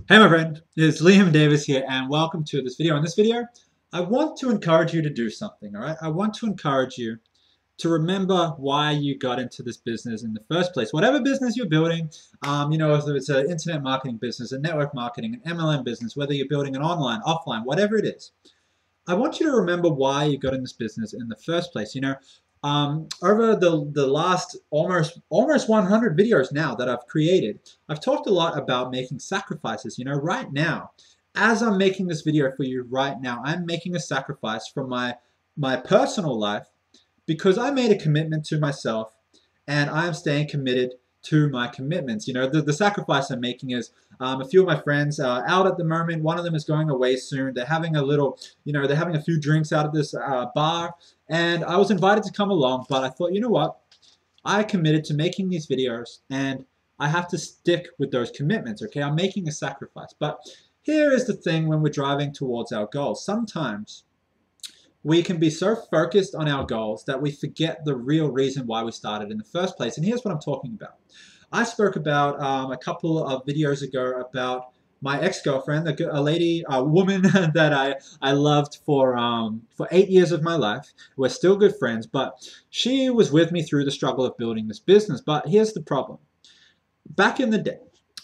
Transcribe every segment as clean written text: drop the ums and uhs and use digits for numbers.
Hey my friend, it's Liam Davis here and welcome to this video. In this video, I want to encourage you to do something, all right? I want to encourage you to remember why you got into this business in the first place. Whatever business you're building, whether it's an internet marketing business, a network marketing, an MLM business, whether you're building an online, offline, whatever it is, I want you to remember why you got in this business in the first place. Over the last almost 100 videos now that I've created, I've talked a lot about making sacrifices. Right now, as I'm making this video for you right now, I'm making a sacrifice from my personal life because I made a commitment to myself and I'm staying committed to my commitments. The sacrifice I'm making is a few of my friends are out at the moment. One of them is going away soon. They're having they're having a few drinks out at this bar. And I was invited to come along, but I thought, you know what? I committed to making these videos and I have to stick with those commitments, okay? I'm making a sacrifice. But here is the thing when we're driving towards our goals. Sometimes we can be so focused on our goals that we forget the real reason why we started in the first place. And here's what I'm talking about. I spoke about a couple of videos ago about my ex-girlfriend, a woman that I loved for 8 years of my life. We're still good friends, but she was with me through the struggle of building this business. But here's the problem. Back in the day,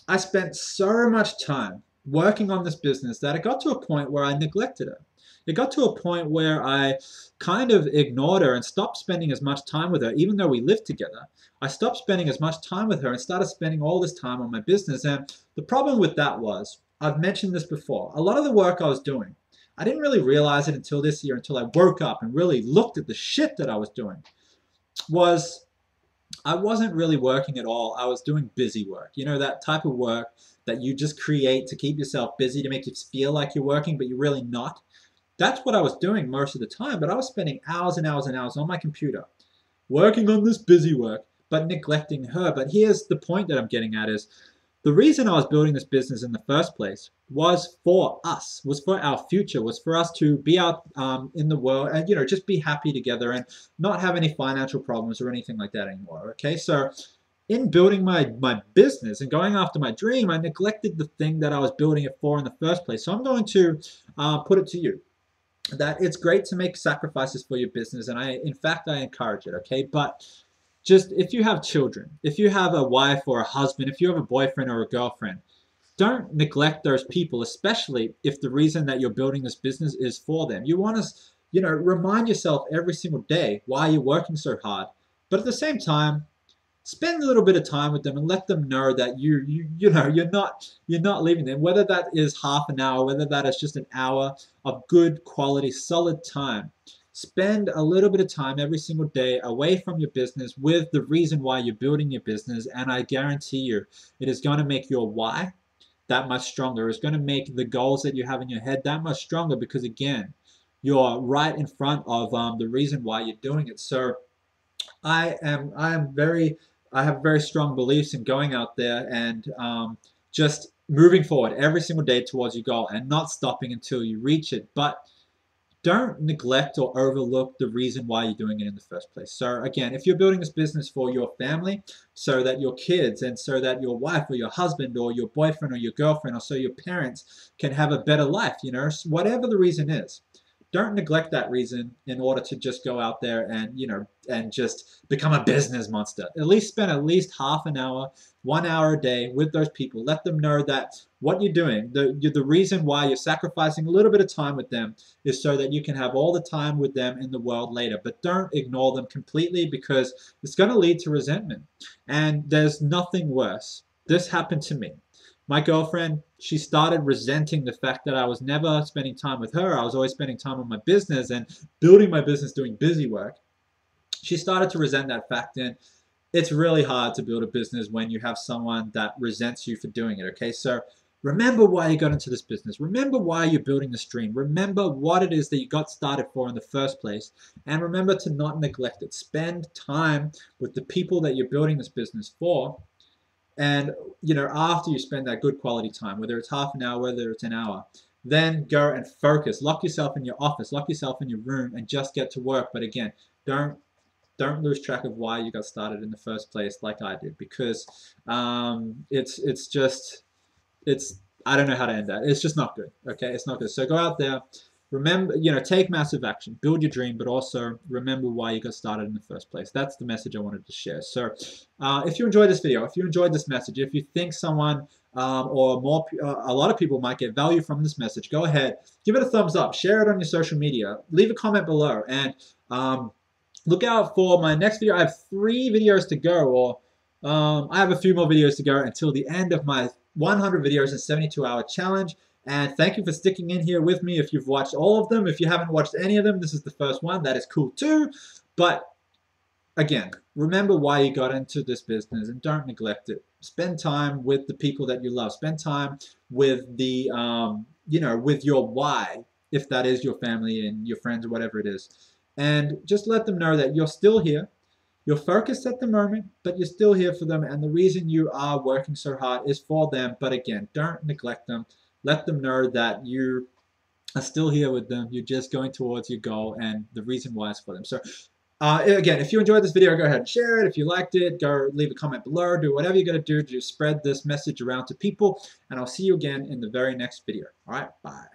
I spent so much time working on this business that it got to a point where I neglected her. It got to a point where I kind of ignored her and stopped spending as much time with her, even though we lived together. I stopped spending as much time with her and started spending all this time on my business. And the problem with that was, I've mentioned this before, a lot of the work I was doing, I didn't really realize it until this year, until I woke up and really looked at the shit that I was doing, was I wasn't really working at all. I was doing busy work. That type of work that you just create to keep yourself busy, to make you feel like you're working, but you're really not. That's what I was doing most of the time, but I was spending hours and hours and hours on my computer working on this busy work, but neglecting her. But here's the point that I'm getting at is the reason I was building this business in the first place was for us, was for our future, was for us to be out in the world and, just be happy together and not have any financial problems or anything like that anymore. Okay, so in building my business and going after my dream, I neglected the thing that I was building it for in the first place. So I'm going to put it to you that it's great to make sacrifices for your business, and in fact, I encourage it, okay? But just if you have children, if you have a wife or a husband, if you have a boyfriend or a girlfriend, don't neglect those people, especially if the reason that you're building this business is for them. You want to, remind yourself every single day why you're working so hard, but at the same time, spend a little bit of time with them and let them know that you're not leaving them, whether that is half an hour, whether that is just an hour of good quality solid time. Spend a little bit of time every single day away from your business with the reason why you're building your business, and I guarantee you it is going to make your why that much stronger. It's going to make the goals that you have in your head that much stronger because, again, you're right in front of the reason why you're doing it. So I have very strong beliefs in going out there and just moving forward every single day towards your goal and not stopping until you reach it. But don't neglect or overlook the reason why you're doing it in the first place. So again, if you're building this business for your family, so that your kids and so that your wife or your husband or your boyfriend or your girlfriend or so your parents can have a better life, whatever the reason is, don't neglect that reason in order to just go out there and and just become a business monster. At least spend at least half an hour, 1 hour a day with those people. Let them know that what you're doing, the reason why you're sacrificing a little bit of time with them is so that you can have all the time with them in the world later. But don't ignore them completely because it's going to lead to resentment. And there's nothing worse. This happened to me. My girlfriend, she started resenting the fact that I was never spending time with her. I was always spending time on my business and building my business, doing busy work. She started to resent that fact, and it's really hard to build a business when you have someone that resents you for doing it, okay? So remember why you got into this business. Remember why you're building this dream. Remember what it is that you got started for in the first place. And remember to not neglect it. Spend time with the people that you're building this business for. And after you spend that good quality time, whether it's half an hour, whether it's an hour, then go and focus. Lock yourself in your office, lock yourself in your room, and just get to work. But again, don't don't lose track of why you got started in the first place, like I did, because it's just it's I don't know how to end that. It's just not good. Okay, it's not good. So go out there, remember, take massive action, build your dream, but also remember why you got started in the first place. That's the message I wanted to share. So if you enjoyed this video, if you enjoyed this message, if you think someone or a lot of people might get value from this message, go ahead, give it a thumbs up, share it on your social media, leave a comment below, and look out for my next video. I have 3 videos to go, or I have a few more videos to go until the end of my 100 videos in 72-hour challenge. And thank you for sticking in here with me if you've watched all of them. If you haven't watched any of them, this is the first one. That is cool too. But again, remember why you got into this business and don't neglect it. Spend time with the people that you love. Spend time with the, with your why, if that is your family and your friends or whatever it is. And just let them know that you're still here. You're focused at the moment, but you're still here for them. And the reason you are working so hard is for them. But again, don't neglect them. Let them know that you are still here with them. You're just going towards your goal, and the reason why is for them. So again, if you enjoyed this video, go ahead and share it. If you liked it, go leave a comment below. Do whatever you got to do to spread this message around to people. And I'll see you again in the very next video. All right, bye.